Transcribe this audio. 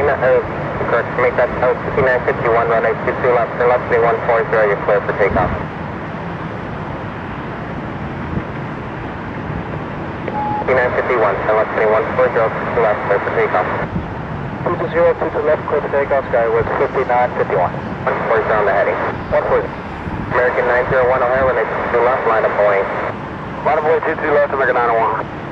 correct, make that 5951, runway 22 left, turn left, 140, you're clear for takeoff. 5951, turn left, 140, to left, clear for takeoff. 220, left, clear for takeoff, Skyward 5951. 140 on the heading. 140. American 901 O'Hare, runway 22 left, line up away. Line up away 22 left, American 901.